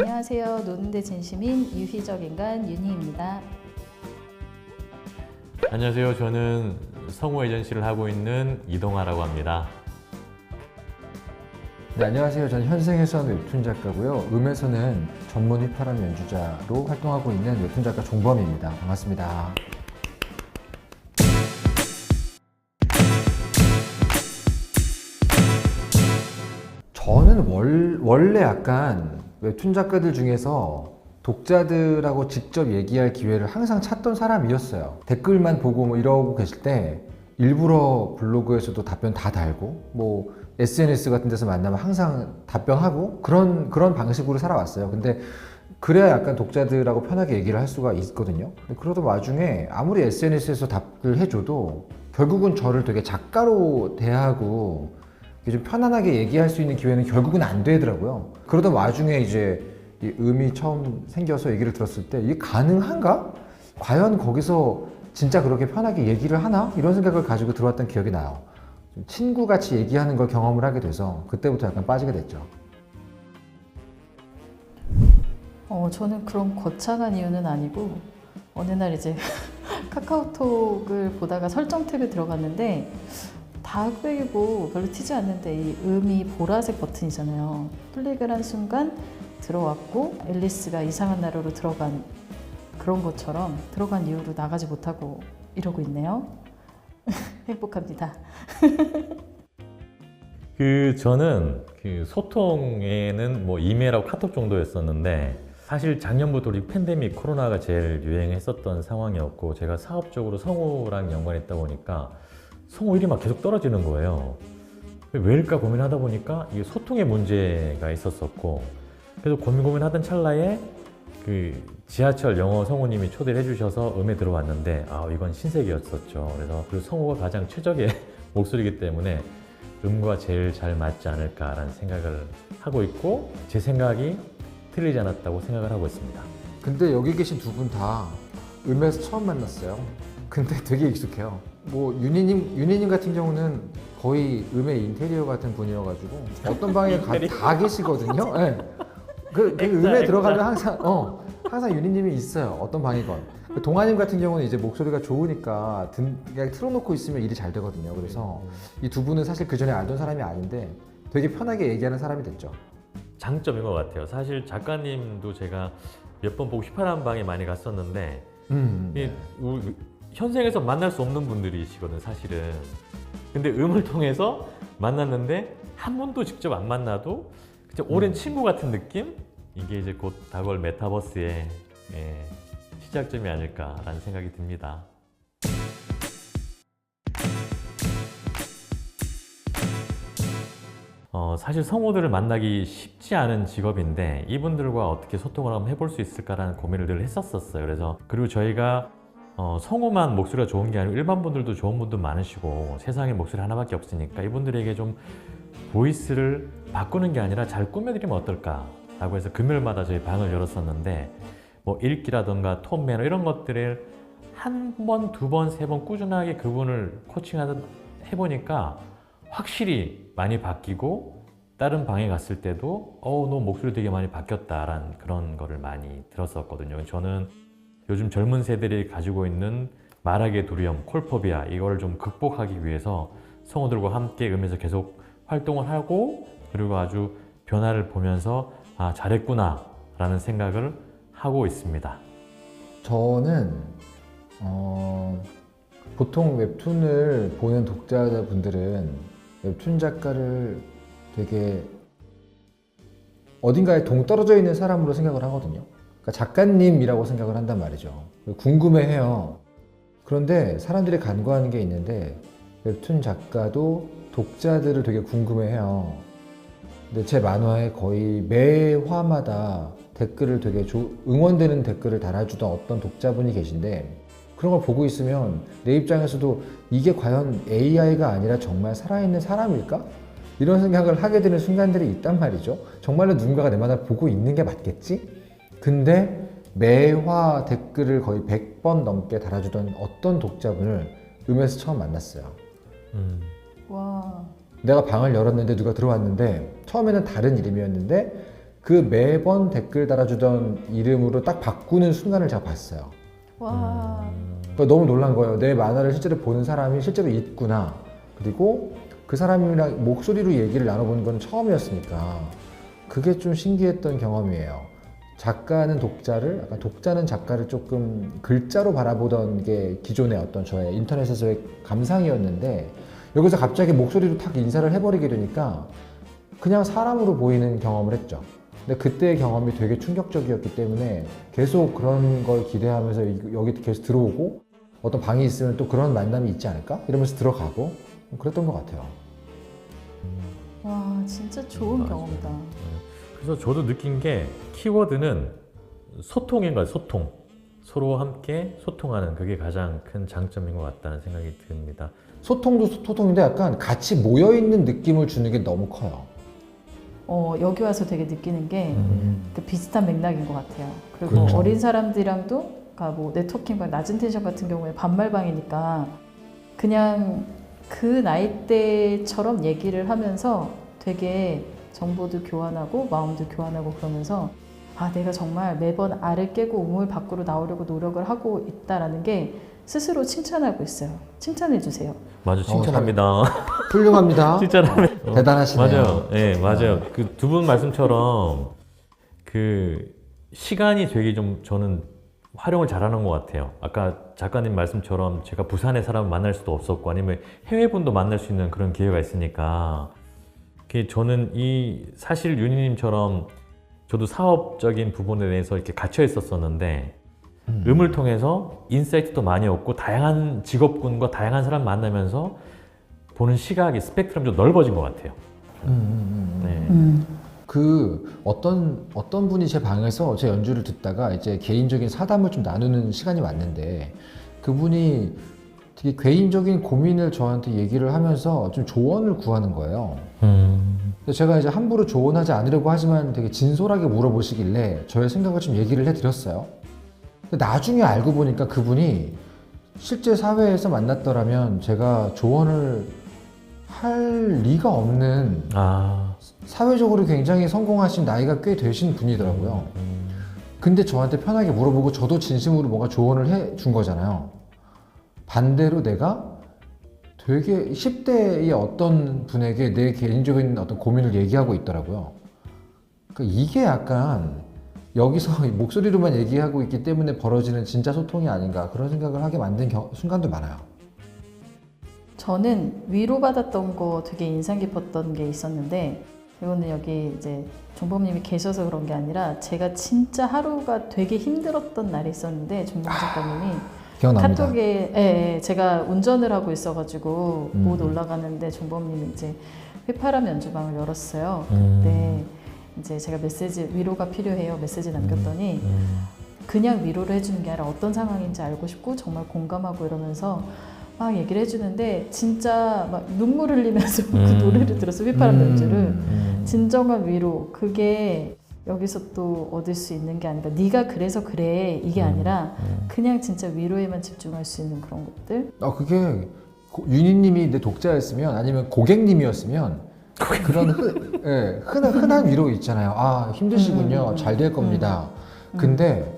안녕하세요. 노는데 진심인 유희적 인간 윤희입니다. 안녕하세요. 저는 성우 에이전시를 하고 있는 이동하라고 합니다. 네, 안녕하세요. 저는 현생에서는 웹툰 작가고요. 음에서는 전문 휘파람 연주자로 활동하고 있는 웹툰 작가 종범입니다. 반갑습니다. 저는 원래 약간 웹툰 작가들 중에서 독자들하고 직접 얘기할 기회를 항상 찾던 사람이었어요. 댓글만 보고 뭐 이러고 계실 때 일부러 블로그에서도 답변 다 달고 뭐 SNS 같은 데서 만나면 항상 답변하고 그런 방식으로 살아왔어요. 근데 그래야 약간 독자들하고 편하게 얘기를 할 수가 있거든요. 그러던 와중에 아무리 SNS에서 답을 해줘도 결국은 저를 되게 작가로 대하고 좀 편안하게 얘기할 수 있는 기회는 결국은 안 되더라고요. 그러던 와중에 이제 이 음이 처음 생겨서 얘기를 들었을 때 이게 가능한가? 과연 거기서 진짜 그렇게 편하게 얘기를 하나? 이런 생각을 가지고 들어왔던 기억이 나요. 좀 친구같이 얘기하는 걸 경험을 하게 돼서 그때부터 약간 빠지게 됐죠. 저는 그런 거창한 이유는 아니고 어느 날 이제 카카오톡을 보다가 설정 탭에 들어갔는데 다그이고 별로 튀지 않는데 이 음이 보라색 버튼이잖아요. 클릭을 한 순간 들어왔고 앨리스가 이상한 나라로 들어간 그런 것처럼 들어간 이후로 나가지 못하고 이러고 있네요. 행복합니다. 저는 소통에는 뭐 이메일하고 카톡 정도였었는데 사실 작년부터 우리 팬데믹 코로나가 제일 유행했었던 상황이었고 제가 사업적으로 성우랑 연관이 있다 보니까 성우일이 막 계속 떨어지는 거예요. 왜일까 고민하다 보니까 이게 소통의 문제가 있었었고 그래서 고민하던 찰나에 지하철 영어 성우님이 초대를 해주셔서 음에 들어왔는데 이건 신세계였었죠. 그래서 그 성우가 가장 최적의 목소리이기 때문에 음과 제일 잘 맞지 않을까라는 생각을 하고 있고 제 생각이 틀리지 않았다고 생각을 하고 있습니다. 근데 여기 계신 두 분 다 음에서 처음 만났어요. 근데 되게 익숙해요. 뭐 윤희님 같은 경우는 거의 음의 인테리어 같은 분이어가지고 어떤 방에 다 계시거든요. 네. 그 음에 들어가면 항상 윤희님이 있어요. 어떤 방이건. 동아님 같은 경우는 이제 목소리가 좋으니까 그냥 틀어놓고 있으면 일이 잘 되거든요. 그래서 이 두 분은 사실 그 전에 알던 사람이 아닌데 되게 편하게 얘기하는 사람이 됐죠. 장점인 것 같아요. 사실 작가님도 제가 몇 번 보고 휘파람 방에 많이 갔었는데 현생에서 만날 수 없는 분들이시거든 사실은. 근데 음을 통해서 만났는데 한 번도 직접 안 만나도 진짜 오랜 친구 같은 느낌? 이게 이제 곧 다가올 메타버스의 시작점이 아닐까라는 생각이 듭니다. 사실 성우들을 만나기 쉽지 않은 직업인데 이분들과 어떻게 소통을 한번 해볼 수 있을까라는 고민을 늘 했었어요. 그리고 저희가 성우만 목소리가 좋은 게 아니고 일반 분들도 좋은 분도 많으시고 세상에 목소리 하나밖에 없으니까 이분들에게 좀 보이스를 바꾸는 게 아니라 잘 꾸며드리면 어떨까라고 해서 금요일마다 저희 방을 열었었는데 뭐 읽기라든가 톤 매너 이런 것들을 한 번, 두 번, 세 번 꾸준하게 그분을 코칭하듯 해보니까 확실히 많이 바뀌고 다른 방에 갔을 때도 너 목소리 되게 많이 바뀌었다라는 그런 거를 많이 들었었거든요. 저는 요즘 젊은 세대들이 가지고 있는 말하기의 두려움, 콜포비아 이거를 좀 극복하기 위해서 성우들과 함께 음에서 계속 활동을 하고 그리고 아주 변화를 보면서 잘했구나 라는 생각을 하고 있습니다. 저는 보통 웹툰을 보는 독자분들은 웹툰 작가를 되게 어딘가에 동떨어져 있는 사람으로 생각을 하거든요. 그러니까 작가님이라고 생각을 한단 말이죠. 궁금해해요. 그런데 사람들이 간과하는 게 있는데 웹툰 작가도 독자들을 되게 궁금해해요. 근데 제 만화에 거의 매 화마다 댓글을 되게 응원되는 댓글을 달아주던 어떤 독자분이 계신데 그런 걸 보고 있으면 내 입장에서도 이게 과연 AI가 아니라 정말 살아있는 사람일까? 이런 생각을 하게 되는 순간들이 있단 말이죠. 정말로 누군가가 내 만화를 보고 있는 게 맞겠지? 근데 매화 댓글을 거의 100번 넘게 달아주던 어떤 독자분을 음에서 처음 만났어요. 와. 내가 방을 열었는데 누가 들어왔는데 처음에는 다른 이름이었는데 그 매번 댓글 달아주던 이름으로 딱 바꾸는 순간을 제가 봤어요. 와. 그러니까 너무 놀란 거예요. 내 만화를 실제로 보는 사람이 실제로 있구나. 그리고 그 사람이랑 목소리로 얘기를 나눠보는 건 처음이었으니까 그게 좀 신기했던 경험이에요. 작가는 독자를, 약간 독자는 작가를 조금 글자로 바라보던 게 기존의 어떤 저의 인터넷에서의 감상이었는데 여기서 갑자기 목소리로 탁 인사를 해버리게 되니까 그냥 사람으로 보이는 경험을 했죠. 근데 그때의 경험이 되게 충격적이었기 때문에 계속 그런 걸 기대하면서 여기 계속 들어오고 어떤 방이 있으면 또 그런 만남이 있지 않을까? 이러면서 들어가고 그랬던 것 같아요. 와, 진짜 좋은 맞아요. 경험이다. 그래서 저도 느낀 게 키워드는 소통인 거예요. 소통. 서로 함께 소통하는 그게 가장 큰 장점인 것 같다는 생각이 듭니다. 소통도 소통인데 약간 같이 모여있는 느낌을 주는 게 너무 커요. 여기 와서 되게 느끼는 게 그 비슷한 맥락인 것 같아요. 그리고 그렇죠. 어린 사람들이랑도 그러니까 뭐 네트워킹과 낮은 텐션 같은 경우에 반말방이니까 그냥 그 나이대처럼 얘기를 하면서 되게 정보도 교환하고 마음도 교환하고 그러면서 아, 내가 정말 매번 알을 깨고 우물 밖으로 나오려고 노력을 하고 있다라는 게 스스로 칭찬하고 있어요. 칭찬해 주세요. 맞아, 칭찬합니다. 훌륭합니다. 칭찬합니다. 대단하시네요. 맞아요. 네, 맞아요. 그 두 분 말씀처럼 그 시간이 되게 좀 저는 활용을 잘하는 것 같아요. 아까 작가님 말씀처럼 제가 부산의 사람을 만날 수도 없었고 아니면 해외분도 만날 수 있는 그런 기회가 있으니까 저는 사실 윤희님처럼 저도 사업적인 부분에 대해서 이렇게 갇혀 있었었는데 음을 통해서 인사이트도 많이 얻고 다양한 직업군과 다양한 사람 만나면서 보는 시각이 스펙트럼이 좀 넓어진 것 같아요. 네. 그 어떤 분이 제 방에서 제 연주를 듣다가 이제 개인적인 사담을 좀 나누는 시간이 왔는데 그분이 되게 개인적인 고민을 저한테 얘기를 하면서 좀 조언을 구하는 거예요. 근데 제가 이제 함부로 조언하지 않으려고 하지만 되게 진솔하게 물어보시길래 저의 생각을 좀 얘기를 해드렸어요. 근데 나중에 알고 보니까 그분이 실제 사회에서 만났더라면 제가 조언을 할 리가 없는 사회적으로 굉장히 성공하신 나이가 꽤 되신 분이더라고요. 근데 저한테 편하게 물어보고 저도 진심으로 뭔가 조언을 해 준 거잖아요. 반대로 내가 되게 10대의 어떤 분에게 내 개인적인 어떤 고민을 얘기하고 있더라고요. 그러니까 이게 약간 여기서 목소리로만 얘기하고 있기 때문에 벌어지는 진짜 소통이 아닌가 그런 생각을 하게 만든 순간도 많아요. 저는 위로받았던 거 되게 인상 깊었던 게 있었는데 이거는 여기 이제 종범님이 계셔서 그런 게 아니라 제가 진짜 하루가 되게 힘들었던 날이 있었는데 종범 작가님이 기억납니다. 카톡에 제가 운전을 하고 있어가지고 못 올라가는데 종범님이 이제 휘파람 연주방을 열었어요. 그때 이제 제가 위로가 필요해요 메시지 남겼더니 그냥 위로를 해주는 게 아니라 어떤 상황인지 알고 싶고 정말 공감하고 이러면서 막 얘기를 해주는데 진짜 막 눈물 흘리면서 그 노래를 들었어 휘파람 연주를 진정한 위로 그게 여기서 또 얻을 수 있는 게 아니라 네가 그래서 그래 이게 아니라 그냥 진짜 위로에만 집중할 수 있는 그런 것들. 그게 윤희님이 내 독자였으면 아니면 고객님이었으면 그런 흔한 위로 있잖아요. 아 힘드시군요. 잘 될 겁니다. 근데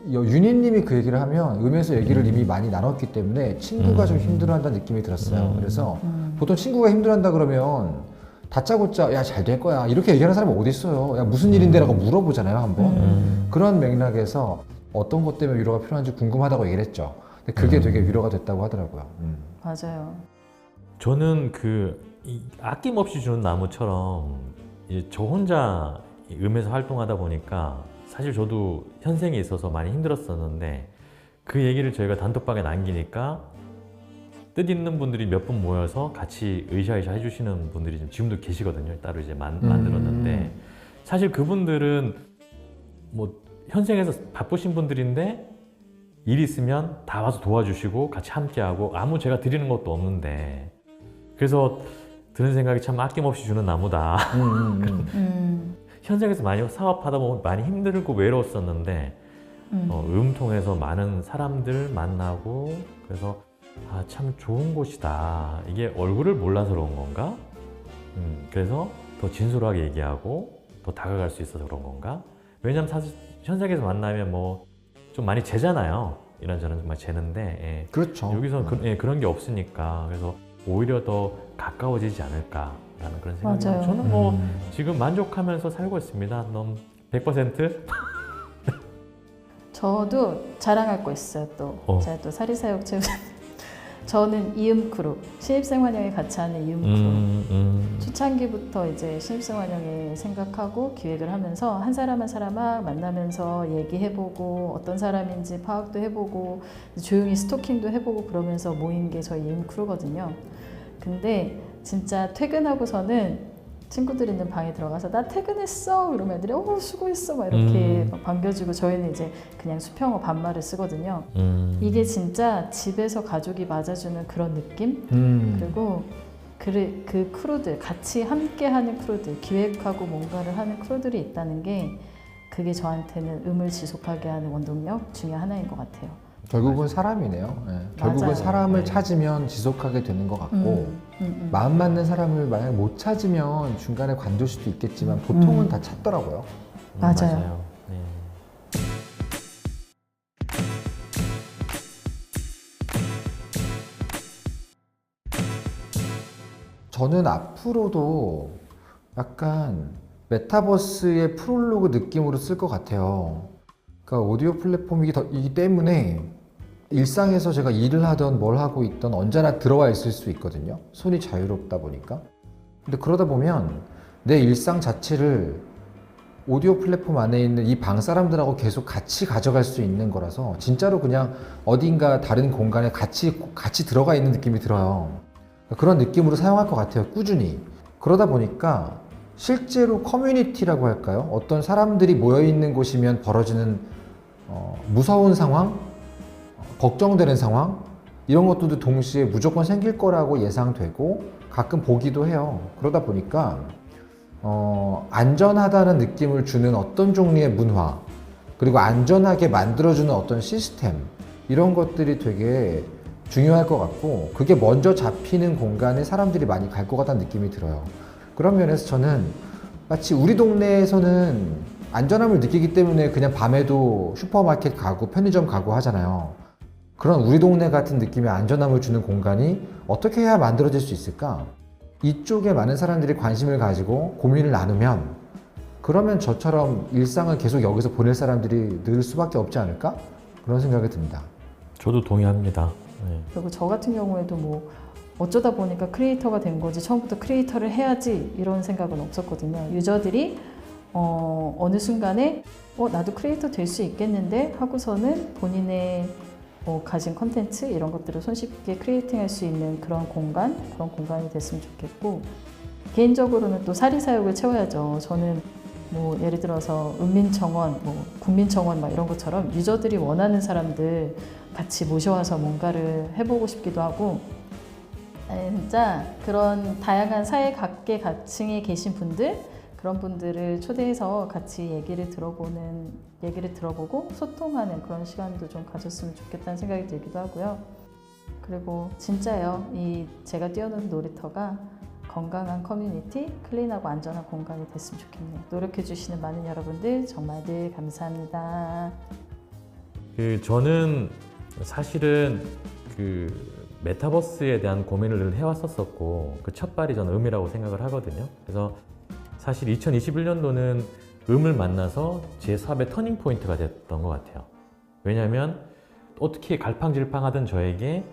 윤희님이 그 얘기를 하면 음에서 얘기를 이미 많이 나눴기 때문에 친구가 좀 힘들어한다는 느낌이 들었어요. 그래서 보통 친구가 힘들어한다 그러면 다짜고짜 야 잘 될 거야 이렇게 얘기하는 사람이 어디 있어요. 야 무슨 일인데라고 물어보잖아요 한번. 그런 맥락에서 어떤 것 때문에 위로가 필요한지 궁금하다고 얘기를 했죠. 근데 그게 되게 위로가 됐다고 하더라고요. 맞아요. 저는 아낌없이 주는 나무처럼 저 혼자 음에서 활동하다 보니까 사실 저도 현생에 있어서 많이 힘들었었는데 그 얘기를 저희가 단톡방에 남기니까 뜻있는 분들이 몇 분 모여서 같이 으쌰으쌰 해주시는 분들이 지금도 계시거든요. 따로 이제 만들었는데 사실 그분들은 뭐 현생에서 바쁘신 분들인데 일 있으면 다 와서 도와주시고 같이 함께하고 아무 제가 드리는 것도 없는데 그래서 드는 생각이 참 아낌없이 주는 나무다. 현장에서 많이 사업하다 보면 많이 힘들고 외로웠었는데 통해서 많은 사람들 만나고 그래서 참 좋은 곳이다. 이게 얼굴을 몰라서 그런 건가? 그래서 더 진솔하게 얘기하고 더 다가갈 수 있어서 그런 건가? 왜냐면 사실 현장에서 만나면 뭐 좀 많이 재잖아요. 이런저런 좀 많이 재는데 예. 그렇죠. 여기서 그런 게 없으니까 그래서 오히려 더 가까워지지 않을까라는 그런 생각이 맞아요. 저는 뭐 지금 만족하면서 살고 있습니다. 너무 100%? 저도 자랑할 거 있어요. 또 제가 또 사리사욕 체육 저는 이음 크루 신입생환영회 같이 하는 이음 크루 초창기부터 이제 신입생환영회 생각하고 기획을 하면서 한 사람 한 사람 막 만나면서 얘기해보고 어떤 사람인지 파악도 해보고 조용히 스토킹도 해보고 그러면서 모인 게 저희 이음 크루거든요. 근데 진짜 퇴근하고서는 친구들 있는 방에 들어가서 나 퇴근했어 이러면 애들이 수고했어 막 이렇게 막 반겨주고 저희는 이제 그냥 수평어 반말을 쓰거든요. 이게 진짜 집에서 가족이 맞아주는 그런 느낌? 그리고 그 크루들 같이 함께하는 크루들 기획하고 뭔가를 하는 크루들이 있다는 게 그게 저한테는 음을 지속하게 하는 원동력 중에 하나인 것 같아요. 결국은 사람이네요. 네. 결국은 맞아요. 사람을 찾으면 지속하게 되는 것 같고 마음 맞는 사람을 만약 못 찾으면 중간에 관둘 수도 있겠지만 보통은 다 찾더라고요. 맞아요. 네. 저는 앞으로도 약간 메타버스의 프롤로그 느낌으로 쓸 것 같아요. 그러니까 오디오 플랫폼이기 때문에 일상에서 제가 일을 하던 뭘 하고 있던 언제나 들어와 있을 수 있거든요. 손이 자유롭다 보니까. 근데 그러다 보면 내 일상 자체를 오디오 플랫폼 안에 있는 이 방 사람들하고 계속 같이 가져갈 수 있는 거라서 진짜로 그냥 어딘가 다른 공간에 같이 들어가 있는 느낌이 들어요. 그런 느낌으로 사용할 것 같아요. 꾸준히. 그러다 보니까 실제로 커뮤니티라고 할까요? 어떤 사람들이 모여있는 곳이면 벌어지는 무서운 상황, 걱정되는 상황 이런 것들도 동시에 무조건 생길 거라고 예상되고 가끔 보기도 해요. 그러다 보니까 안전하다는 느낌을 주는 어떤 종류의 문화 그리고 안전하게 만들어주는 어떤 시스템 이런 것들이 되게 중요할 것 같고 그게 먼저 잡히는 공간에 사람들이 많이 갈 것 같다는 느낌이 들어요. 그런 면에서 저는 마치 우리 동네에서는 안전함을 느끼기 때문에 그냥 밤에도 슈퍼마켓 가고 편의점 가고 하잖아요. 그런 우리 동네 같은 느낌의 안전함을 주는 공간이 어떻게 해야 만들어질 수 있을까? 이쪽에 많은 사람들이 관심을 가지고 고민을 나누면 그러면 저처럼 일상을 계속 여기서 보낼 사람들이 늘 수밖에 없지 않을까? 그런 생각이 듭니다. 저도 동의합니다. 네. 그리고 저 같은 경우에도 뭐 어쩌다 보니까 크리에이터가 된 거지 처음부터 크리에이터를 해야지 이런 생각은 없었거든요. 유저들이 어느 순간에 나도 크리에이터 될 수 있겠는데 하고서는 본인의 가진 컨텐츠 이런 것들을 손쉽게 크리에이팅할 수 있는 그런 공간이 됐으면 좋겠고 개인적으로는 또 사리사욕을 채워야죠. 저는 뭐 예를 들어서 은민청원, 국민청원 막 이런 것처럼 유저들이 원하는 사람들 같이 모셔와서 뭔가를 해보고 싶기도 하고 진짜 그런 다양한 사회 각계 각층에 계신 분들 그런 분들을 초대해서 같이 얘기를 들어보고 소통하는 그런 시간도 좀 가졌으면 좋겠다는 생각이 들기도 하고요. 그리고 진짜요, 제가 뛰어노는 놀이터가 건강한 커뮤니티, 클린하고 안전한 공간이 됐으면 좋겠네요. 노력해주시는 많은 여러분들 정말 늘 감사합니다. 저는 사실은 메타버스에 대한 고민을 늘 해왔었고 그 첫발이 저는 음이라고 생각을 하거든요. 그래서 사실 2021년도는 음을 만나서 제 사업의 터닝 포인트가 됐던 것 같아요. 왜냐하면 어떻게 갈팡질팡하던 저에게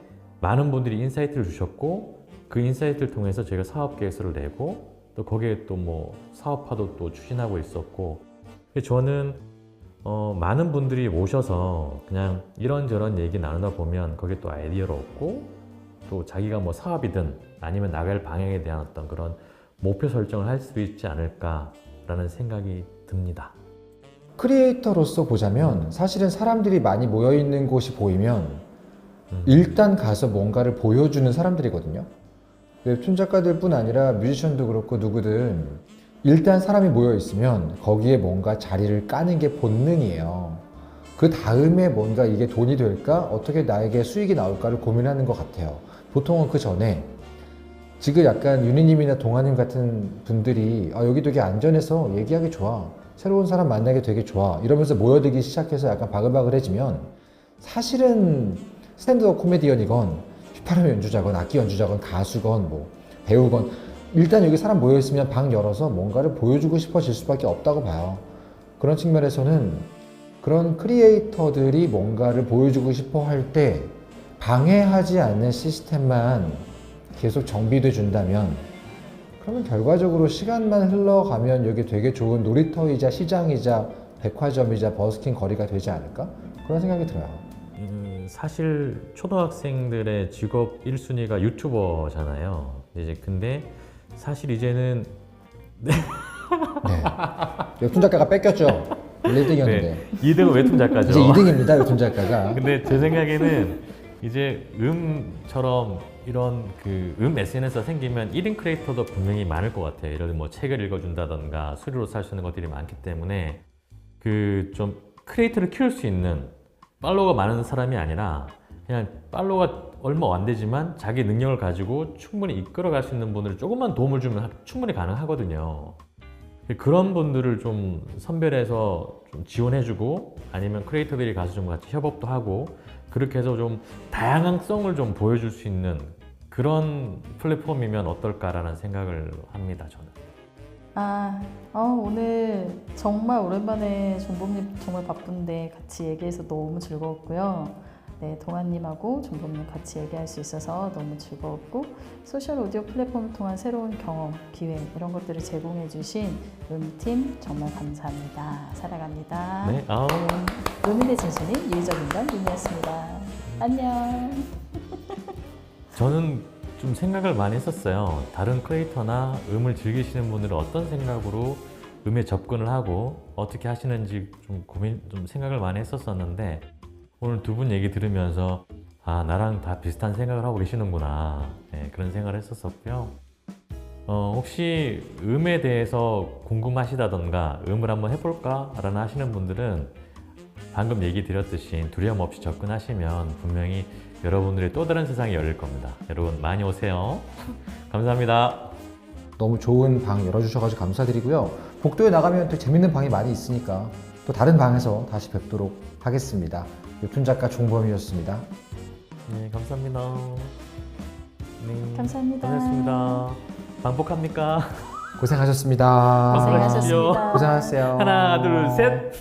많은 분들이 인사이트를 주셨고 그 인사이트를 통해서 제가 사업 계획서를 내고 또 거기에 또 뭐 사업화도 또 추진하고 있었고 저는 많은 분들이 오셔서 그냥 이런저런 얘기 나누다 보면 거기에 또 아이디어를 얻고 또 자기가 뭐 사업이든 아니면 나갈 방향에 대한 어떤 그런 목표 설정을 할 수 있지 않을까라는 생각이 듭니다. 크리에이터로서 보자면 사실은 사람들이 많이 모여있는 곳이 보이면 일단 가서 뭔가를 보여주는 사람들이거든요. 웹툰 작가들 뿐 아니라 뮤지션도 그렇고 누구든 일단 사람이 모여있으면 거기에 뭔가 자리를 까는 게 본능이에요. 그 다음에 뭔가 이게 돈이 될까? 어떻게 나에게 수익이 나올까를 고민하는 것 같아요. 보통은 그 전에 지금 약간 윤희님이나 동아님 같은 분들이 여기 되게 안전해서 얘기하기 좋아, 새로운 사람 만나기 되게 좋아 이러면서 모여들기 시작해서 약간 바글바글해지면 사실은 스탠드업 코미디언이건 휘파람 연주자건 악기 연주자건 가수건 뭐 배우건 일단 여기 사람 모여있으면 방 열어서 뭔가를 보여주고 싶어질 수밖에 없다고 봐요. 그런 측면에서는 그런 크리에이터들이 뭔가를 보여주고 싶어 할 때 방해하지 않는 시스템만 계속 정비돼 준다면 그러면 결과적으로 시간만 흘러가면 여기 되게 좋은 놀이터이자 시장이자 백화점이자 버스킹 거리가 되지 않을까? 그런 생각이 들어요. 사실 초등학생들의 직업 1순위가 유튜버잖아요. 이제 근데 사실 이제는 네. 웹툰 작가가 뺏겼죠. 원래 1등이었는데. 네, 2등은 웹툰 작가죠. 이제 2등입니다. 웹툰 작가가. 근데 제 생각에는 이제 음처럼 이런 그 SNS가 생기면 1인 크리에이터도 분명히 많을 것 같아요. 예를 들어 뭐 책을 읽어준다던가 수료로 살 수 있는 것들이 많기 때문에 그 좀 크리에이터를 키울 수 있는 팔로워가 많은 사람이 아니라 그냥 팔로워가 얼마 안 되지만 자기 능력을 가지고 충분히 이끌어갈 수 있는 분을 조금만 도움을 주면 충분히 가능하거든요. 그런 분들을 좀 선별해서 좀 지원해주고 아니면 크리에이터들이 가서 좀 같이 협업도 하고 그렇게 해서 좀 다양성을 좀 보여줄 수 있는 그런 플랫폼이면 어떨까라는 생각을 합니다, 저는. 오늘 정말 오랜만에 종범님 정말 바쁜데 같이 얘기해서 너무 즐거웠고요. 네, 동아님하고 종범님 같이 얘기할 수 있어서 너무 즐거웠고 소셜 오디오 플랫폼을 통한 새로운 경험, 기회 이런 것들을 제공해 주신 음팀 정말 감사합니다. 사랑합니다. 네, 음인의 진순이 유의적 인간 윤이었습니다. 안녕. 저는 좀 생각을 많이 했었어요. 다른 크리에이터나 음을 즐기시는 분들은 어떤 생각으로 음에 접근을 하고 어떻게 하시는지 좀 생각을 많이 했었었는데 오늘 두 분 얘기 들으면서 나랑 다 비슷한 생각을 하고 계시는구나. 네, 그런 생각을 했었었고요. 혹시 음에 대해서 궁금하시다던가 음을 한번 해볼까? 라는 하시는 분들은 방금 얘기 드렸듯이 두려움 없이 접근하시면 분명히 여러분들의 또 다른 세상이 열릴 겁니다. 여러분 많이 오세요. 감사합니다. 너무 좋은 방 열어주셔가지고 감사드리고요. 복도에 나가면 또 재밌는 방이 많이 있으니까 또 다른 방에서 다시 뵙도록 하겠습니다. 웹툰 작가 종범이었습니다. 네, 감사합니다. 네, 감사합니다. 고생했습니다. 반복합니까? 고생하셨습니다. 고생하셨습니다. 고생하셨어요. 하나, 둘, 셋.